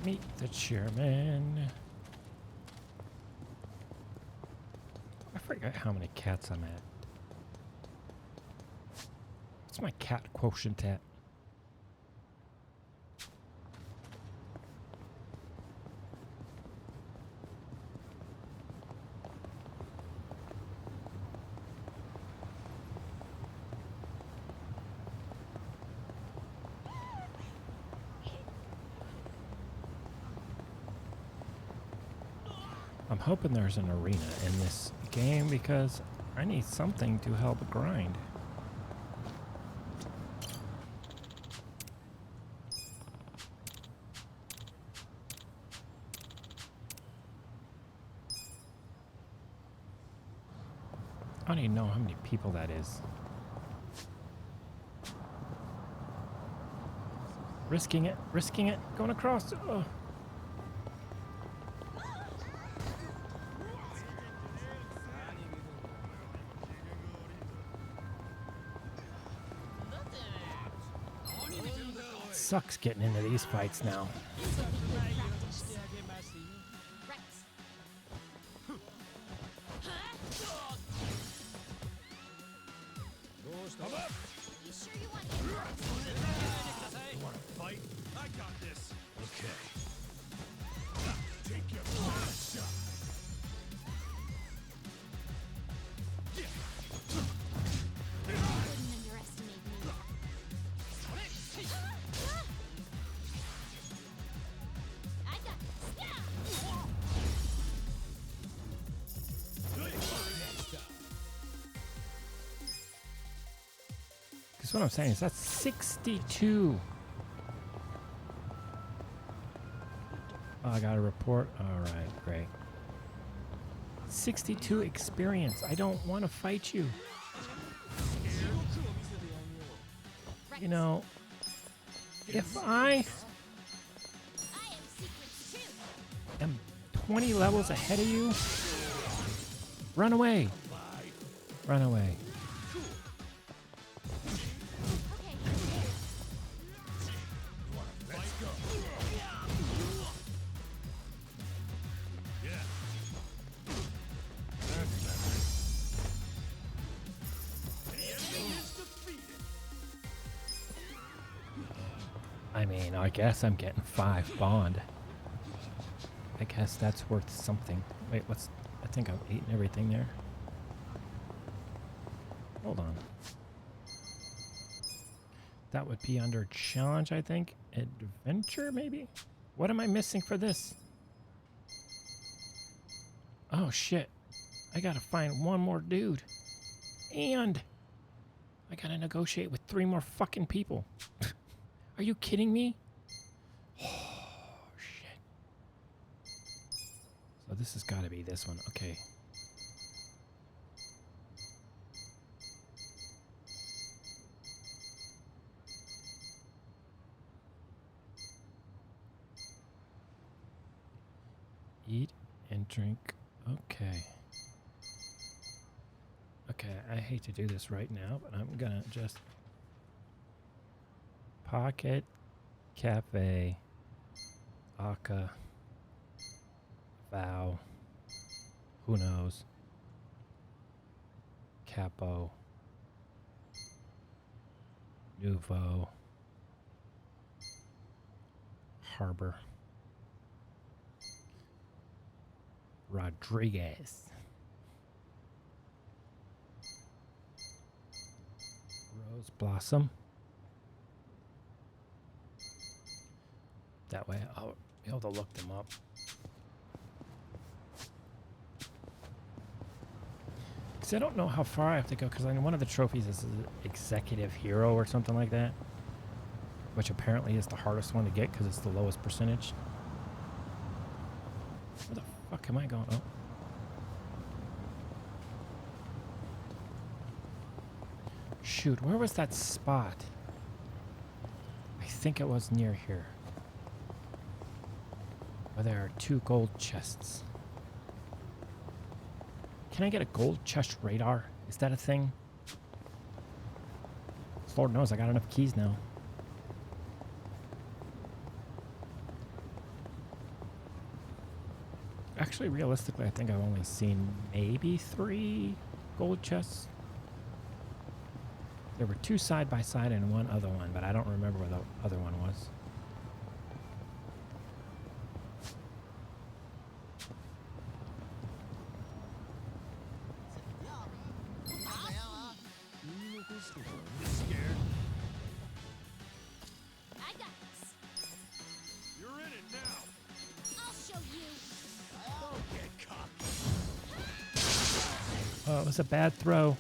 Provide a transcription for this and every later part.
Meet the chairman. I forget how many cats I'm at. What's my cat quotient at? I'm hoping there's an arena in this game because I need something to help grind. I don't even know how many people that is. Risking it, going across. Oh. Sucks getting into these fights now. You sure you want to fight? I got this. Okay. Take your first shot. Wouldn't underestimate me. I got Because what I'm saying is that's 62. Oh, I got a report. All right, great. 62 experience. I don't want to fight you. You know, if I am 20 levels ahead of you, run away. Run away. I mean, I guess I'm getting 5 bond. I guess that's worth something. Wait, what's... I think I'm eating everything there. Hold on. That would be under challenge, I think. Adventure, maybe? What am I missing for this? Oh, shit. I gotta find one more dude. And I gotta negotiate with 3 more fucking people. Are you kidding me? Oh, shit. So this has got to be this one. Okay. Eat and drink. Okay. Okay, I hate to do this right now, but I'm gonna just... Pocket, Cafe, Aka, Vow, who knows, Capo, Nouveau, Harbor, Rodriguez, Rose Blossom. That way I'll be able to look them up. Because I don't know how far I have to go, because I know one of the trophies is Executive Hero or something like that. Which apparently is the hardest one to get because it's the lowest percentage. Where the fuck am I going? Oh. Shoot, where was that spot? I think it was near here. There are 2 gold chests. Can I get a gold chest radar? Is that a thing? Lord knows I got enough keys now. Actually, realistically, I think I've only seen maybe 3 gold chests. There were 2 side by side and one other one, but I don't remember where the other one was. Scared? I got this. You're in it now. I'll show you. Don't get cocky. Oh, it was a bad throw.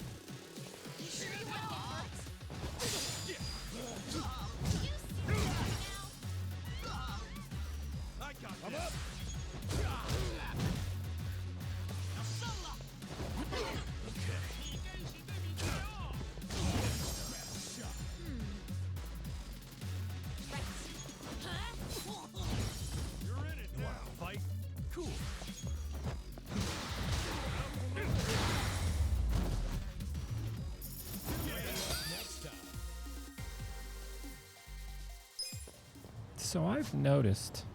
You sure you want to get hurt? You serious now? I got this. You're in it now. Fight. Cool. Next time. So I've noticed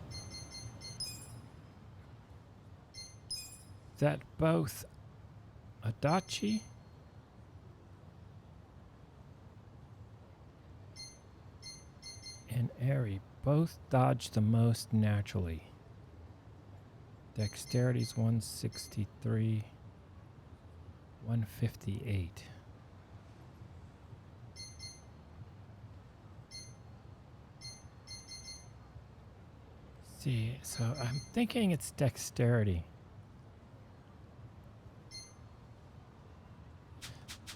that both Adachi and Eri both dodge the most naturally. Dexterity's 163, 158. See, so I'm thinking it's dexterity.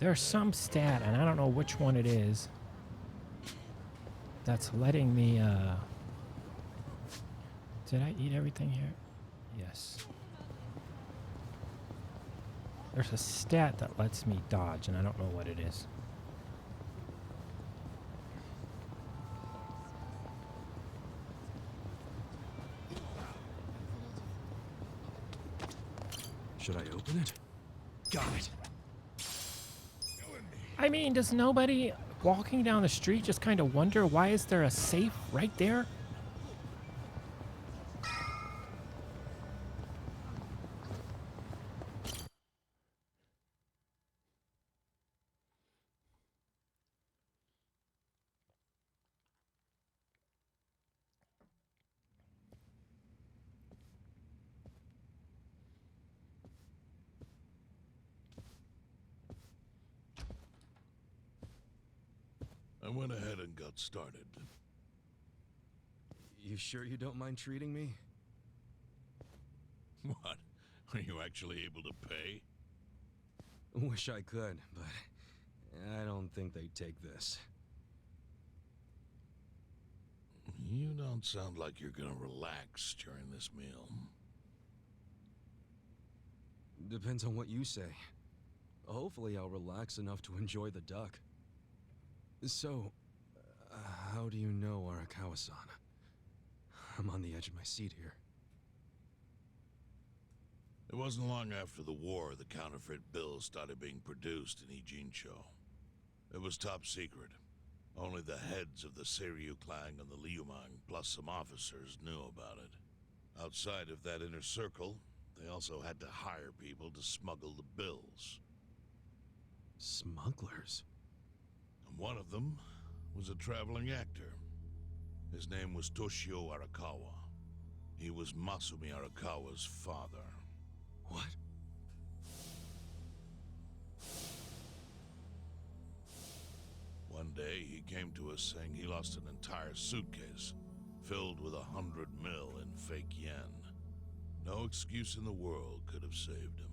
There's some stat, and I don't know which one it is, that's letting me, Did I eat everything here? Yes. There's a stat that lets me dodge, and I don't know what it is. Should I open it? Got it. I mean, does nobody walking down the street just kind of wonder why is there a safe right there? I went ahead and got started. You sure you don't mind treating me? What? Are you actually able to pay? Wish I could, but I don't think they'd take this. You don't sound like you're gonna relax during this meal. Depends on what you say. Hopefully I'll relax enough to enjoy the duck. So, how do you know Arakawa-san? I'm on the edge of my seat here. It wasn't long after the war the counterfeit bills started being produced in Ijincho. It was top secret. Only the heads of the Seiryu clan and the Liumang, plus some officers, knew about it. Outside of that inner circle, they also had to hire people to smuggle the bills. Smugglers? And one of them was a traveling actor. His name was Toshio Arakawa. He was Masumi Arakawa's father. What? One day, he came to us saying he lost an entire suitcase filled with 100 mil in fake yen. No excuse in the world could have saved him.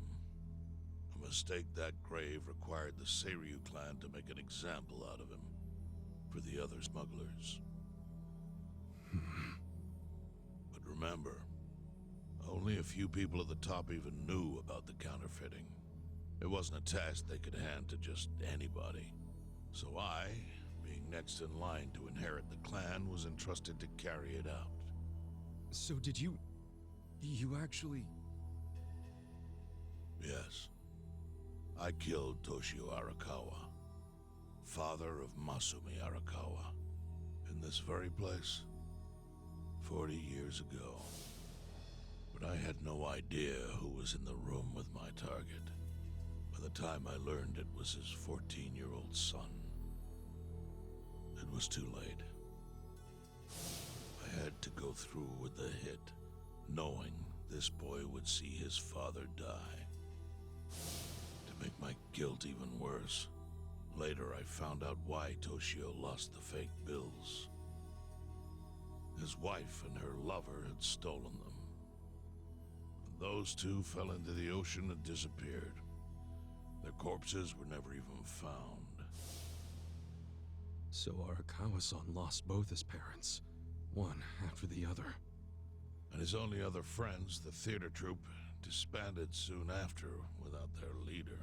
A mistake that grave required the Seiryu clan to make an example out of him for the other smugglers. But remember, only a few people at the top even knew about the counterfeiting. It wasn't a task they could hand to just anybody. So I, being next in line to inherit the clan, was entrusted to carry it out. So did you actually... Yes. I killed Toshio Arakawa, father of Masumi Arakawa, in this very place, 40 years ago. But I had no idea who was in the room with my target. By the time I learned it was his 14-year-old son, it was too late. I had to go through with the hit, knowing this boy would see his father die. To make my guilt even worse, later I found out why Toshio lost the fake bills. His wife and her lover had stolen them. And those two fell into the ocean and disappeared. Their corpses were never even found. So Arakawa-san lost both his parents, one after the other. And his only other friends, the theater troupe, disbanded soon after without their leader.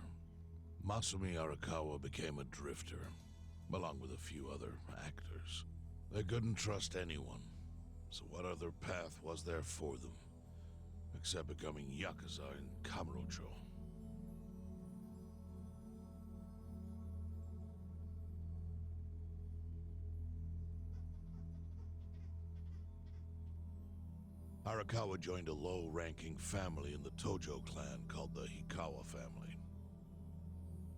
Masumi Arakawa became a drifter, along with a few other actors. They couldn't trust anyone, so what other path was there for them, except becoming Yakuza in Kamurocho? Arakawa joined a low-ranking family in the Tojo clan called the Hikawa family.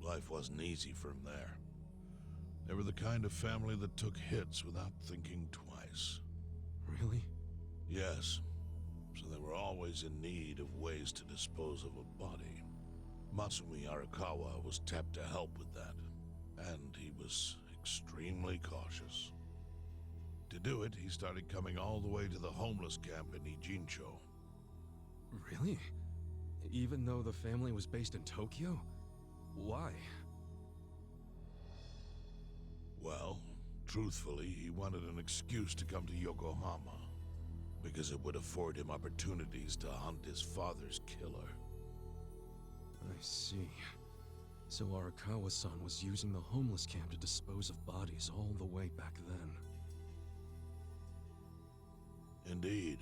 Life wasn't easy for him there. They were the kind of family that took hits without thinking twice. Really? Yes, so they were always in need of ways to dispose of a body. Masumi Arakawa was tapped to help with that, and he was extremely cautious. To do it, he started coming all the way to the homeless camp in Ijincho. Really? Even though the family was based in Tokyo? Why? Well, truthfully, he wanted an excuse to come to Yokohama, because it would afford him opportunities to hunt his father's killer. I see. So Arakawa-san was using the homeless camp to dispose of bodies all the way back then. Indeed.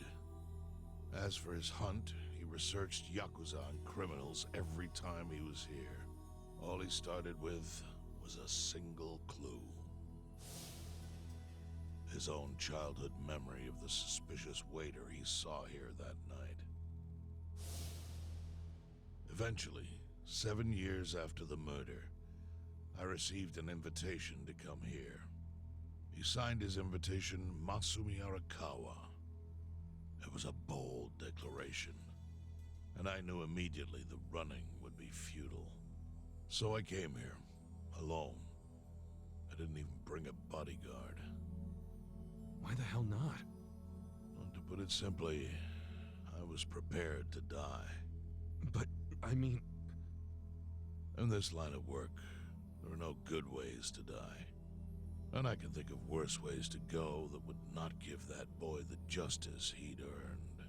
As for his hunt, he researched Yakuza and criminals every time he was here. All he started with was a single clue. His own childhood memory of the suspicious waiter he saw here that night. Eventually, 7 years after the murder, I received an invitation to come here. He signed his invitation Masumi Arakawa. It was a bold declaration, and I knew immediately the running would be futile. So I came here, alone. I didn't even bring a bodyguard. Why the hell not? Well, to put it simply, I was prepared to die. But, I mean... In this line of work, there are no good ways to die. And I can think of worse ways to go that would not give that boy the justice he'd earned.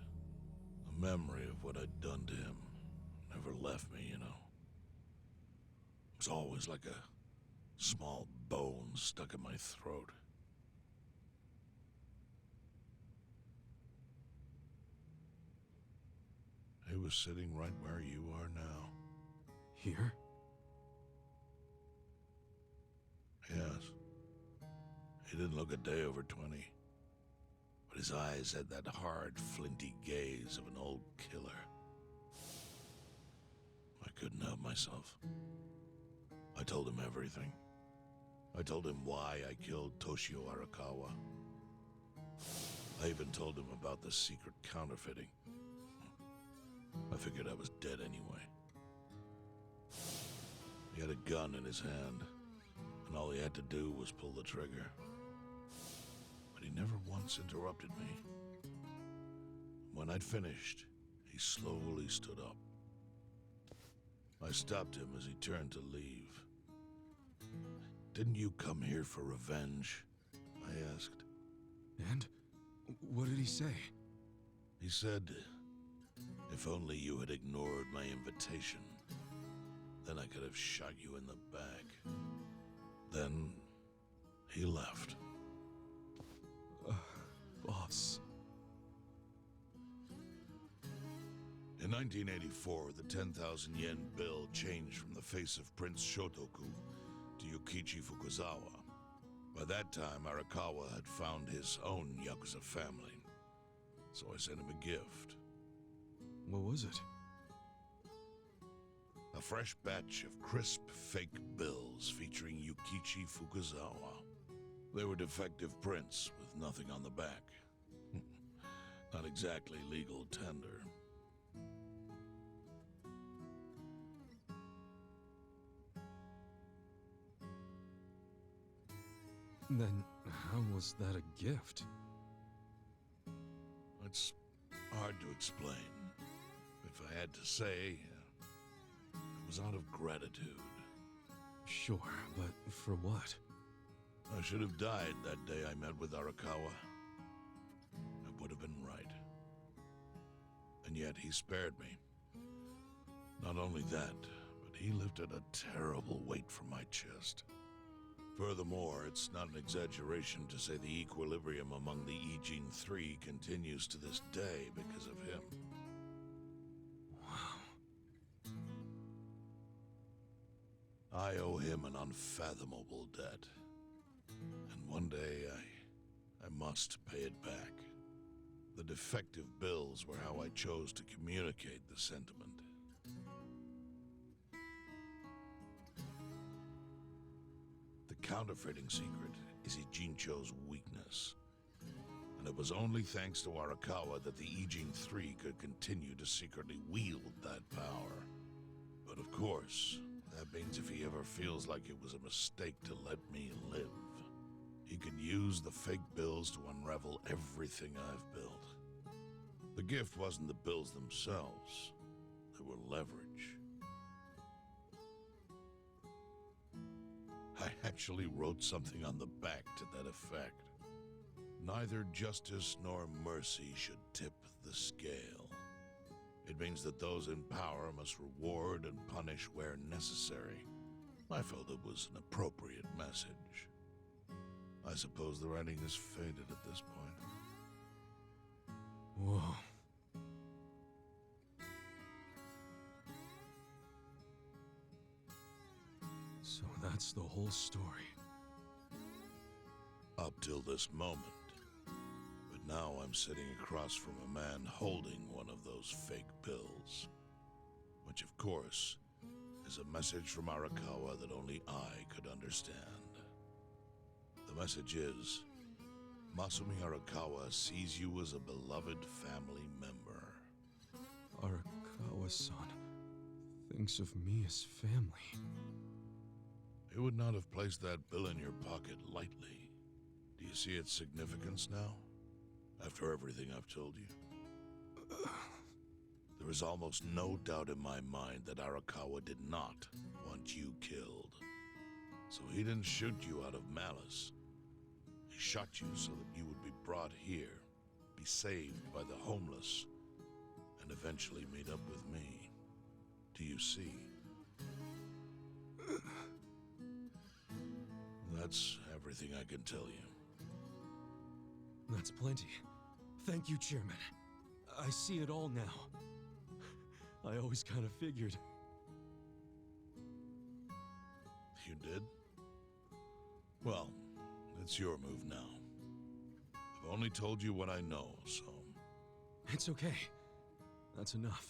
The memory of what I'd done to him never left me, you know. It was always like a small bone stuck in my throat. He was sitting right where you are now. Here? Yes. He didn't look a day over 20. But his eyes had that hard, flinty gaze of an old killer. I couldn't help myself. I told him everything. I told him why I killed Toshio Arakawa. I even told him about the secret counterfeiting. I figured I was dead anyway. He had a gun in his hand, and all he had to do was pull the trigger. But he never once interrupted me. When I'd finished, he slowly stood up. I stopped him as he turned to leave. "Didn't you come here for revenge?" I asked. And? What did he say? He said, "If only you had ignored my invitation, then I could have shot you in the back." Then he left. Boss. In 1984, the 10,000 yen bill changed from the face of Prince Shotoku to Yukichi Fukuzawa. By that time, Arakawa had found his own Yakuza family, so I sent him a gift. What was it? A fresh batch of crisp fake bills featuring Yukichi Fukuzawa. They were defective prints with nothing on the back. Not exactly legal tender. Then how was that a gift? It's hard to explain. If I had to say, it was out of gratitude. Sure, but for what? I should have died that day I met with Arakawa. It would have been right. And yet he spared me. Not only that, but he lifted a terrible weight from my chest. Furthermore, it's not an exaggeration to say the equilibrium among the Ijin Three continues to this day because of him. Wow. I owe him an unfathomable debt. And one day, I must pay it back. The defective bills were how I chose to communicate the sentiment. The counterfeiting secret is Ijincho's weakness. And it was only thanks to Arakawa that the Ijin Three could continue to secretly wield that power. But of course, that means if he ever feels like it was a mistake to let me live, he can use the fake bills to unravel everything I've built. The gift wasn't the bills themselves. They were leverage. I actually wrote something on the back to that effect. Neither justice nor mercy should tip the scale. It means that those in power must reward and punish where necessary. I felt it was an appropriate message. I suppose the writing is faded at this point. Whoa. So that's the whole story. Up till this moment. But now I'm sitting across from a man holding one of those fake pills. Which, of course, is a message from Arakawa that only I could understand. The message is, Masumi Arakawa sees you as a beloved family member. Arakawa-san thinks of me as family. He would not have placed that bill in your pocket lightly. Do you see its significance now? After everything I've told you? There is almost no doubt in my mind that Arakawa did not want you killed. So he didn't shoot you out of malice. He shot you so that you would be brought here, be saved by the homeless, and eventually meet up with me. Do you see? That's everything I can tell you. That's plenty. Thank you, Chairman. I see it all now. I always kind of figured. You did? Well, it's your move now. I've only told you what I know, so... It's okay. That's enough.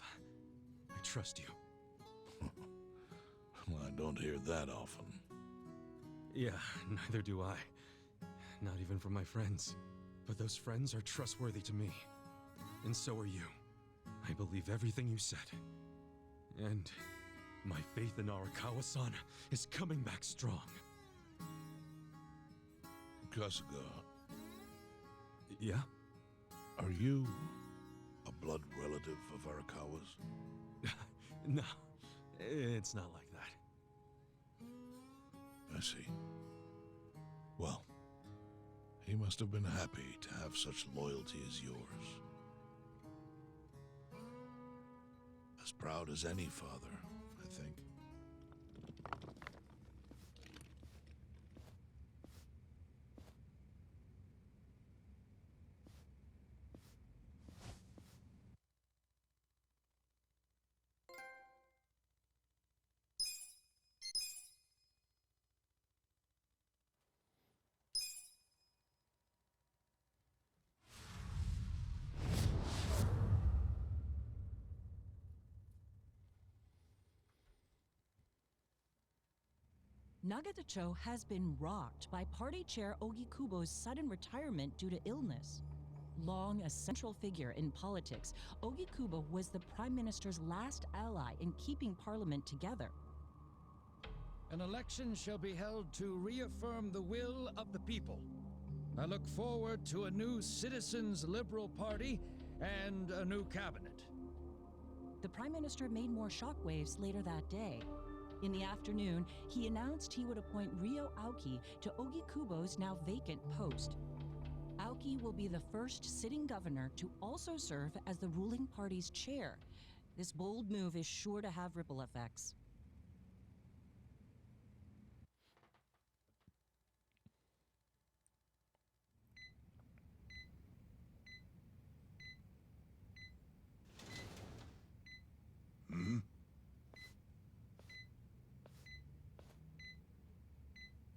I trust you. Well, I don't hear that often. Yeah, neither do I. Not even from my friends. But those friends are trustworthy to me. And so are you. I believe everything you said. And my faith in Arakawa-san is coming back strong. Kasuga, Yeah? are you a blood relative of Arakawa's? No, it's not like that. I see. Well, he must have been happy to have such loyalty as yours. As proud as any father, I think. Nagatacho has been rocked by party chair Ogikubo's sudden retirement due to illness. Long a central figure in politics, Ogikubo was the Prime Minister's last ally in keeping Parliament together. An election shall be held to reaffirm the will of the people. I look forward to a new Citizens Liberal Party and a new cabinet. The Prime Minister made more shockwaves later that day. In the afternoon, he announced he would appoint Ryo Aoki to Ogikubo's now vacant post. Aoki will be the first sitting governor to also serve as the ruling party's chair. This bold move is sure to have ripple effects.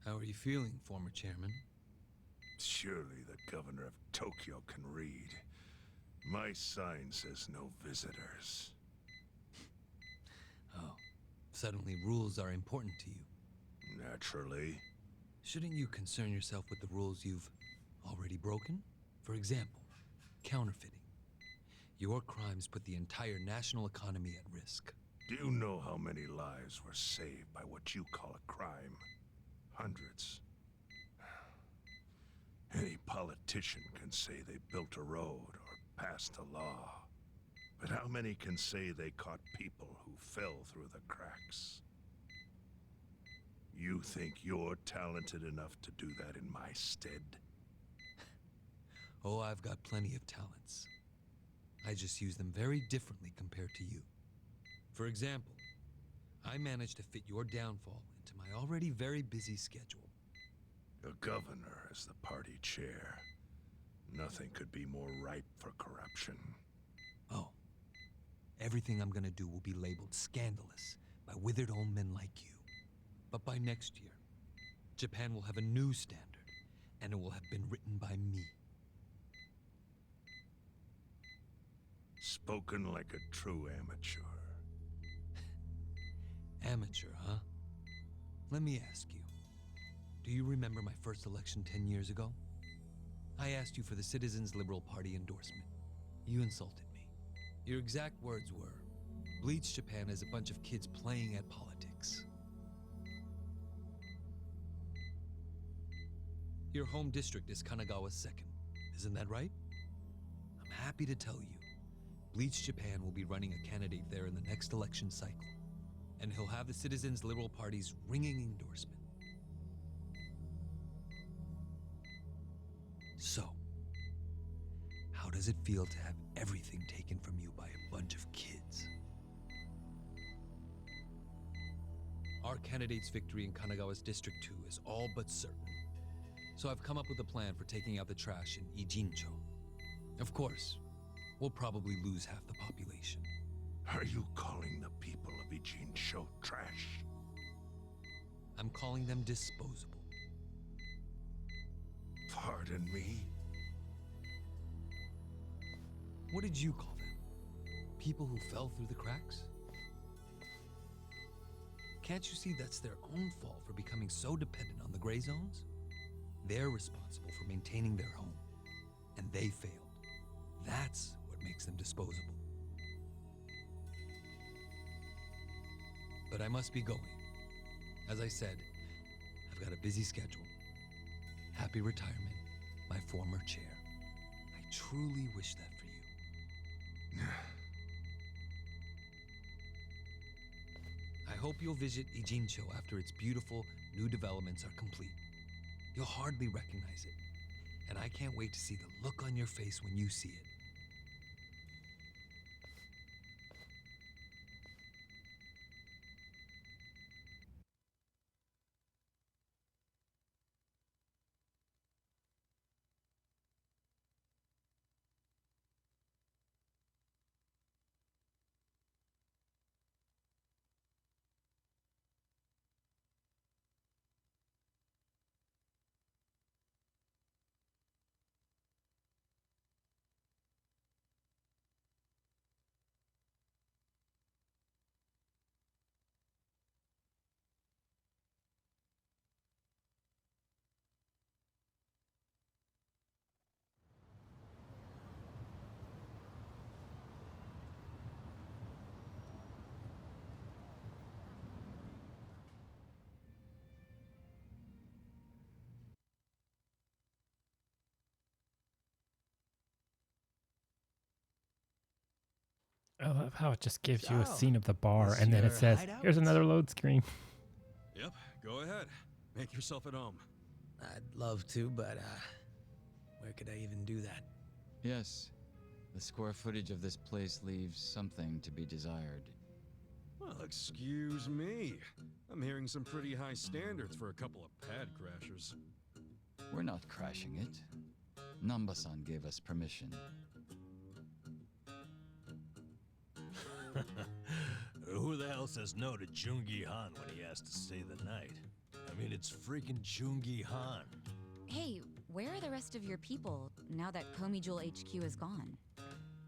How are you feeling, former chairman? Surely the governor of Tokyo can read. My sign says no visitors. Oh, suddenly rules are important to you. Naturally. Shouldn't you concern yourself with the rules you've already broken? For example, counterfeiting. Your crimes put the entire national economy at risk. Do you know how many lives were saved by what you call a crime? Hundreds. Any politician can say they built a road or passed a law. But how many can say they caught people who fell through the cracks? You think you're talented enough to do that in my stead? Oh, I've got plenty of talents. I just use them very differently compared to you. For example, I managed to fit your downfall into my already very busy schedule. A governor as the party chair. Nothing could be more ripe for corruption. Oh, everything I'm gonna do will be labeled scandalous by withered old men like you. But by next year, Japan will have a new standard, and it will have been written by me. Spoken like a true amateur. Amateur, huh? Let me ask you. Do you remember my first election 10 years ago? I asked you for the Citizens Liberal Party endorsement. You insulted me. Your exact words were, "Bleach Japan is a bunch of kids playing at politics." Your home district is Kanagawa's second. Isn't that right? I'm happy to tell you, Bleach Japan will be running a candidate there in the next election cycle, and he'll have the Citizens Liberal Party's ringing endorsement. So, how does it feel to have everything taken from you by a bunch of kids? Our candidate's victory in Kanagawa's District 2 is all but certain. So I've come up with a plan for taking out the trash in Ijincho. Of course, we'll probably lose half the population. Are you calling the people of Ijincho trash? I'm calling them disposable. Pardon me? What did you call them? People who fell through the cracks? Can't you see that's their own fault for becoming so dependent on the gray zones? They're responsible for maintaining their home, and they failed. That's what makes them disposable. But I must be going. As I said, I've got a busy schedule. Happy retirement, my former chair. I truly wish that for you. I hope you'll visit Ijincho after its beautiful new developments are complete. You'll hardly recognize it, and I can't wait to see the look on your face when you see it. I love how it just gives you a So, scene of the bar this and then it your says, hideout? here's another load screen. Yep, go ahead. Make yourself at home. I'd love to, but where could I even do that? Yes. The square footage of this place leaves something to be desired. Well, excuse me. I'm hearing some pretty high standards for a couple of pad crashers. We're not crashing it. Nanba-san gave us permission. Who the hell says no to Jungi Han when he has to stay the night? I mean, it's freaking Jungi Han. Hey, where are the rest of your people now that Komijul HQ is gone?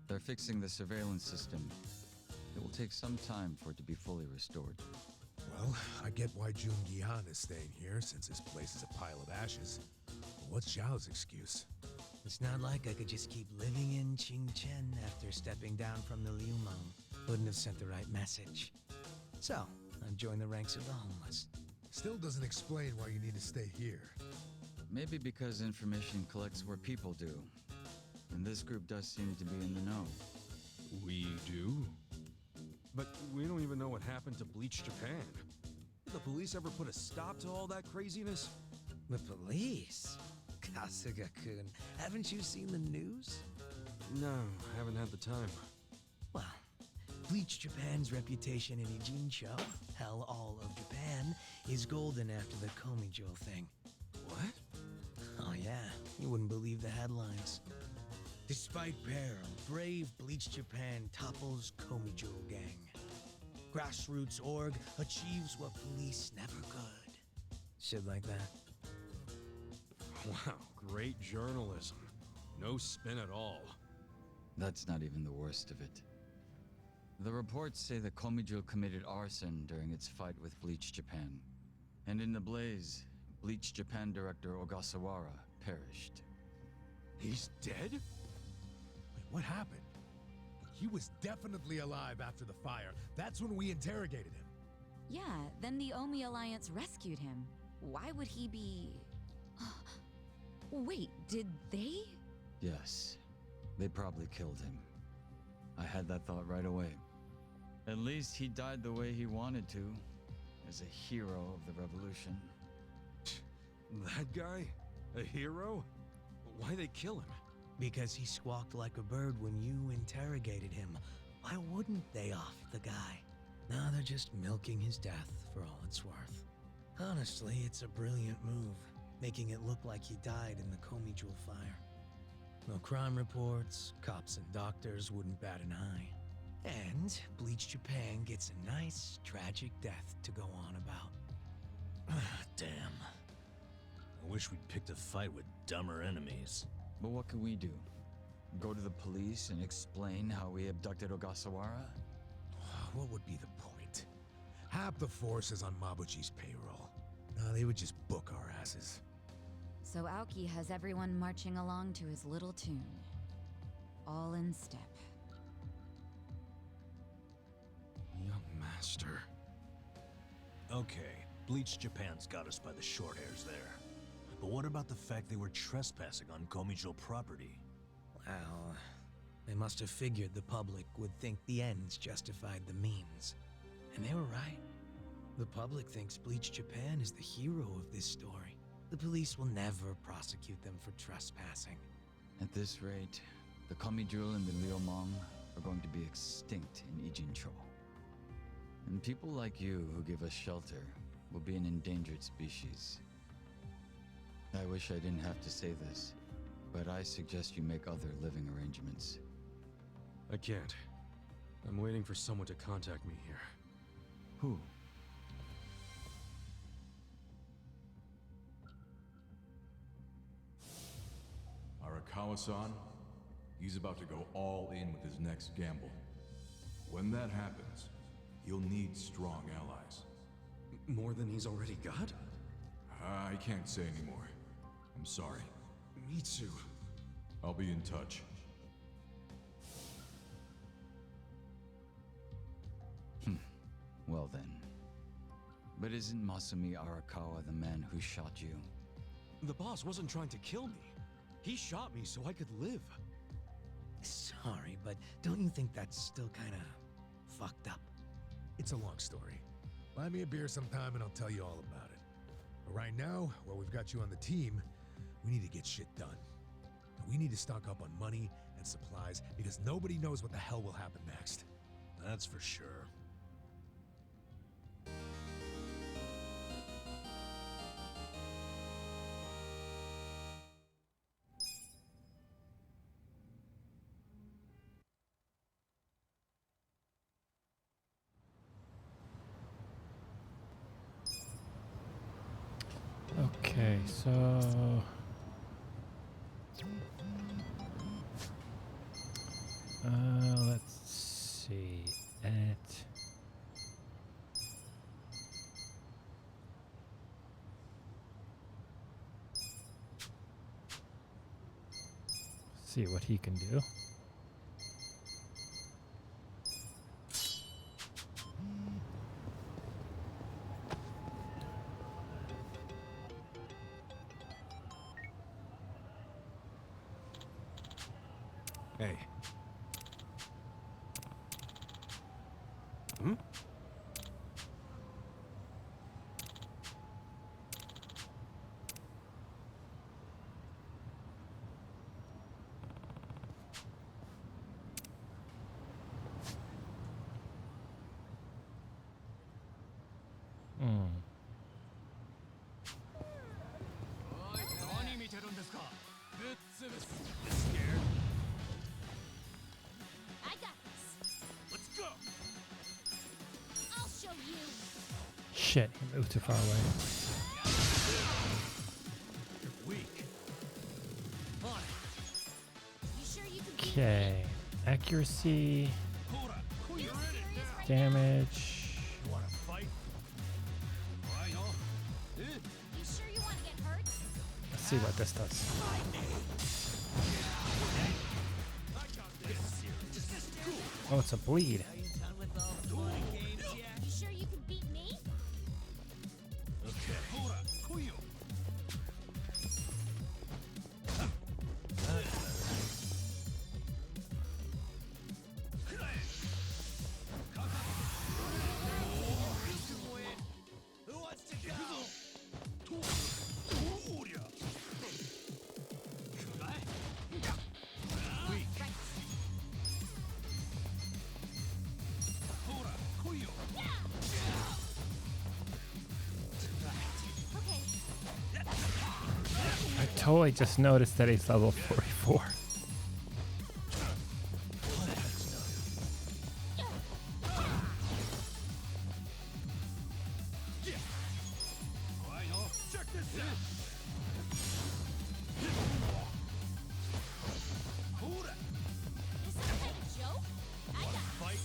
They're fixing the surveillance system. It will take some time for it to be fully restored. Well, I get why Jun Gihan is staying here, since his place is a pile of ashes. But what's Zhao's excuse? It's not like I could just keep living in Qingchen after stepping down from the Liumang. Wouldn't have sent the right message. So, I've joined the ranks of the homeless. Still doesn't explain why you need to stay here. Maybe because information collects where people do. And this group does seem to be in the know. We do? But we don't even know what happened to Bleach Japan. Did the police ever put a stop to all that craziness? The police? Kasuga-kun, haven't you seen the news? No, haven't had the time. Well, Bleach Japan's reputation in Ijincho, hell all of Japan, is golden after the Komijul thing. What? Oh yeah, you wouldn't believe the headlines. Despite peril, brave Bleach Japan topples Komijul gang. Grassroots org achieves what police never could. Shit like that. Wow, great journalism. No spin at all. That's not even the worst of it. The reports say that Komijul committed arson during its fight with Bleach Japan. And in the blaze, Bleach Japan director Ogasawara perished. He's dead? Wait, what happened? He was definitely alive after the fire. That's when we interrogated him. Yeah, then the Omi Alliance rescued him. Why would he be... Wait, did they? Yes, they probably killed him. I had that thought right away. At least he died the way he wanted to, as a hero of the revolution. That guy? A hero? Why they kill him? Because he squawked like a bird when you interrogated him. Why wouldn't they off the guy? Now they're just milking his death for all it's worth. Honestly, it's a brilliant move, making it look like he died in the Komijul fire. No crime reports, cops and doctors wouldn't bat an eye. And Bleach Japan gets a nice, tragic death to go on about. Damn. I wish we'd picked a fight with dumber enemies. But what can we do? Go to the police and explain how we abducted Ogasawara? What would be the point? Half the force is on Mabuchi's payroll. No, they would just book our asses. So Aoki has everyone marching along to his little tune. All in step. Young master. Okay, Bleach Japan's got us by the short hairs there. But what about the fact they were trespassing on Komijul property? Well, they must have figured the public would think the ends justified the means. And they were right. The public thinks Bleach Japan is the hero of this story. The police will never prosecute them for trespassing. At this rate, the Komijul and the Liumang are going to be extinct in Ijincho. And people like you who give us shelter will be an endangered species. I wish I didn't have to say this, but I suggest you make other living arrangements. I can't. I'm waiting for someone to contact me here. Who? Arakawa-san, he's about to go all in with his next gamble. When that happens, he'll need strong allies. More than he's already got? I can't say anymore. I'm sorry. Me too. I'll be in touch. Well then. But isn't Masumi Arakawa the man who shot you? The boss wasn't trying to kill me. He shot me so I could live. Sorry, but don't you think that's still kind of fucked up? It's a long story. Buy me a beer sometime and I'll tell you all about it. But right now, while we've got you on the team, we need to get shit done. And we need to stock up on money and supplies because nobody knows what the hell will happen next. That's for sure. Okay, so let's see it. See what he can do. Hey. Hmm? I got this. Let's go. I'll show you. Shit, he moved too far away. You're weak. You sure you can beat Okay, accuracy, me? You serious right damage. You wanna fight? now? You sure you want to get hurt? Let's see what this does. Oh, it's a bleed. You sure you can beat me? Who wants to go? Okay. I totally just noticed that he's level 44. This sounds like a joke. I got this.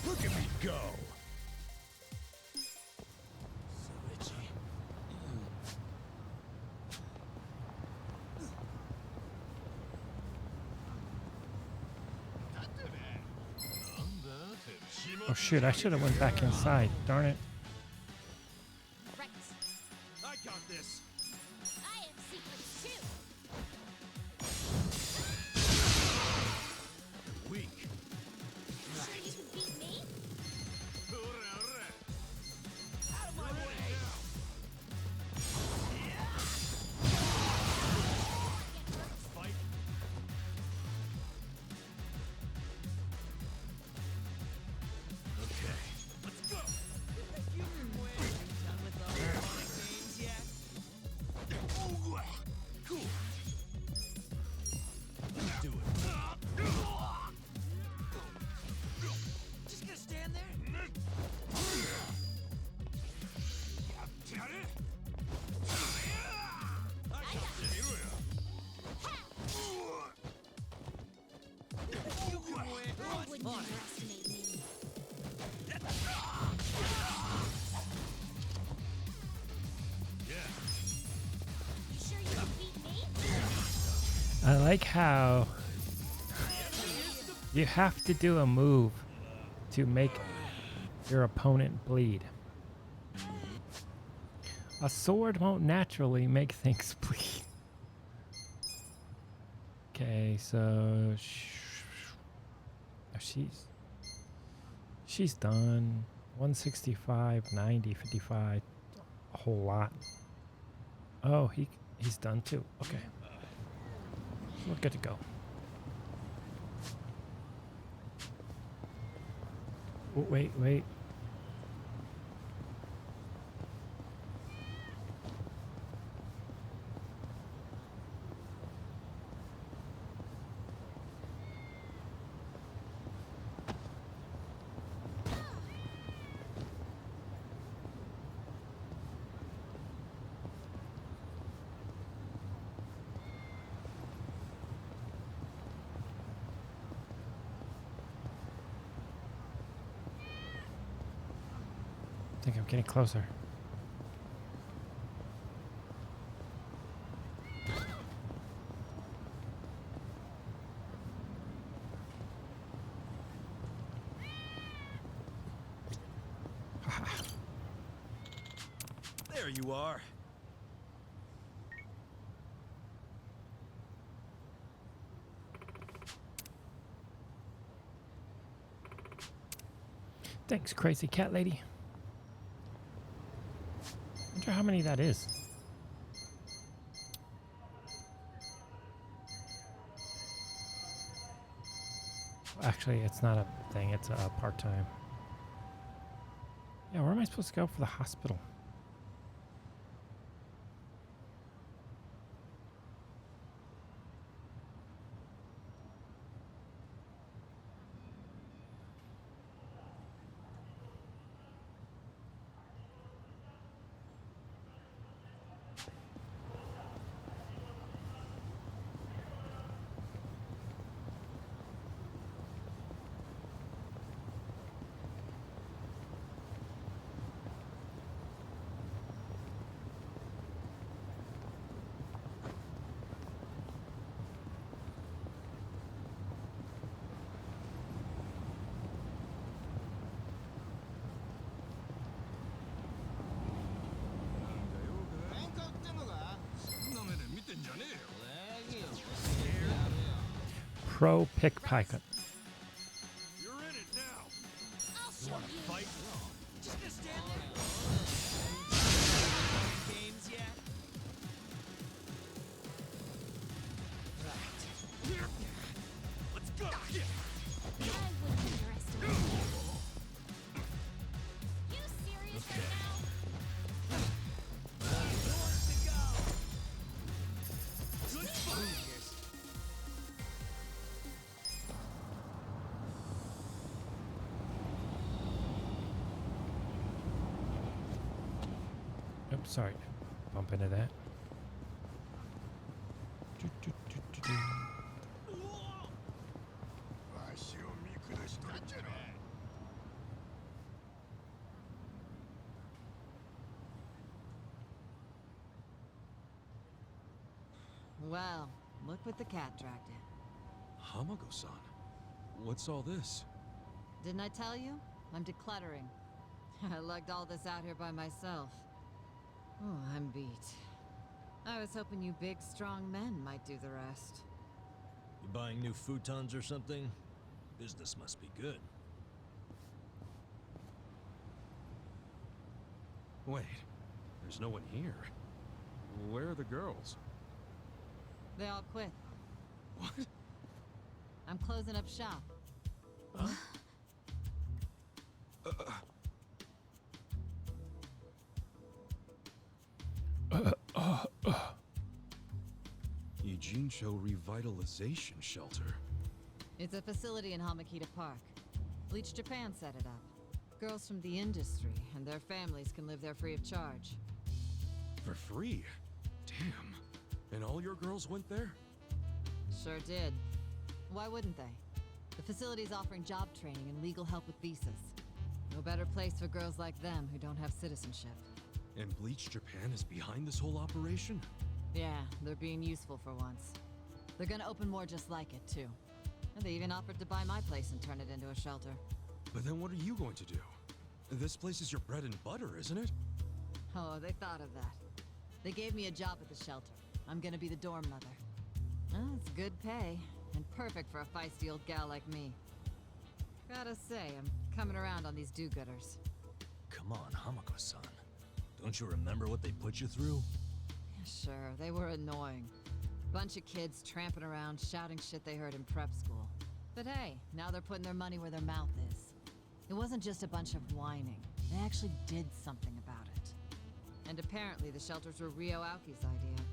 Look at me go! Oh shoot, I should have went back inside. Darn it. Right. I got this. I have secrets too. Weak. You sure you can beat me? Out of my way. Fight. Okay. Let's go. You can win. Done with all the fun games yet? Cool. Let's do it. Just gonna stand there? I got this. You can win. I wouldn't underestimate me. You sure you can beat me? I like how you have to do a move to make your opponent bleed. A sword won't naturally make things bleed. Okay, so she's done. 165, 90, 55, a whole lot. Oh, he's done too. Okay, we're good to go. Oh, wait. I think I'm getting closer. There you are. Thanks, crazy cat lady. Wonder how many that is. Actually, it's not a thing. It's a part-time. Yeah, where am I supposed to go for the hospital? Pro pickpocket. You're in it now. I'll show Want to you. fight? Just gonna stand there. Games yet? Let's go. I wouldn't underestimate you. You serious right now? Yours to go. Good fight. Oops, sorry. Bump into that. Well, look what the cat dragged in. Hamago-san, what's all this? Didn't I tell you? I'm decluttering. I lugged all this out here by myself. Oh, I'm beat. I was hoping you big, strong men might do the rest. You buying new futons or something? Business must be good. Wait, there's no one here. Where are the girls? They all quit. What? I'm closing up shop. Huh? Ijincho Revitalization Shelter. It's a facility in Hamakita Park. Bleach Japan set it up. Girls from the industry and their families can live there free of charge. For free? Damn. And all your girls went there? Sure did. Why wouldn't they? The facility's offering job training and legal help with visas. No better place for girls like them who don't have citizenship. And Bleach Japan is behind this whole operation? Yeah, they're being useful for once. They're gonna open more just like it, too. And they even offered to buy my place and turn it into a shelter. But then what are you going to do? This place is your bread and butter, isn't it? Oh, they thought of that. They gave me a job at the shelter. I'm gonna be the dorm mother. Oh, it's good pay, and perfect for a feisty old gal like me. Gotta say, I'm coming around on these do-gooders. Come on, Hamako-san. Don't you remember what they put you through? Yeah, sure, they were annoying. Bunch of kids tramping around, shouting shit they heard in prep school. But hey, now they're putting their money where their mouth is. It wasn't just a bunch of whining. They actually did something about it. And apparently the shelters were Ryo Aoki's idea.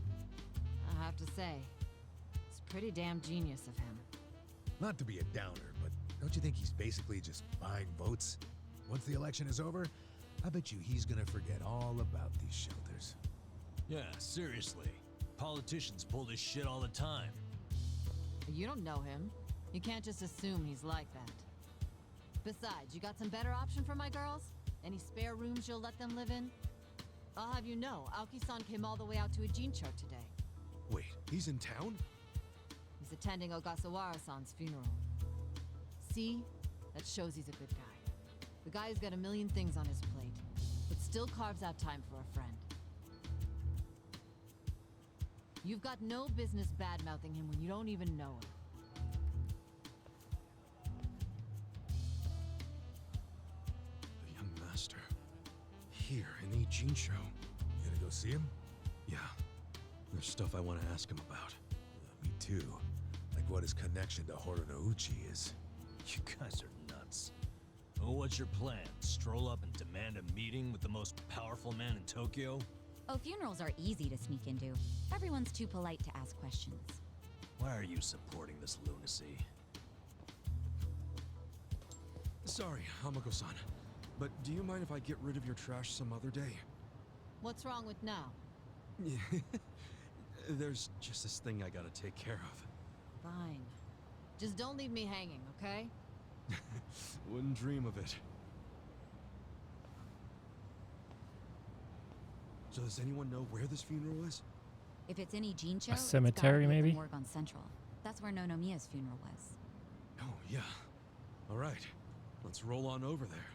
I have to say, it's pretty damn genius of him. Not to be a downer, but don't you think he's basically just buying votes? Once the election is over, I bet you he's gonna forget all about these shelters. Yeah, seriously. Politicians pull this shit all the time. You don't know him. You can't just assume he's like that. Besides, you got some better option for my girls? Any spare rooms you'll let them live in? I'll have you know, Aoki-san came all the way out to Ijincho today. Wait, he's in town? He's attending Ogasawara-san's funeral. See? That shows he's a good guy. The guy's got a million things on his plate, but still carves out time for a friend. You've got no business bad-mouthing him when you don't even know him. The young master. Here in Ijincho. You gonna go see him? Yeah. There's stuff I want to ask him about. Me too. Like what his connection to Horonouchi is. You guys are nuts. Oh, what's your plan? Stroll up and demand a meeting with the most powerful man in Tokyo? Oh, funerals are easy to sneak into. Everyone's too polite to ask questions. Why are you supporting this lunacy? Sorry, Hamako-san. But do you mind if I get rid of your trash some other day? What's wrong with now? Yeah. There's just this thing I gotta take care of. Fine. Just don't leave me hanging, okay? Wouldn't dream of it. So does anyone know where this funeral is? If it's in Ijincho, A it's cemetery, gotta be at maybe? the morgue on Central. That's where Nonomiya's funeral was. Oh, yeah. All right. Let's roll on over there.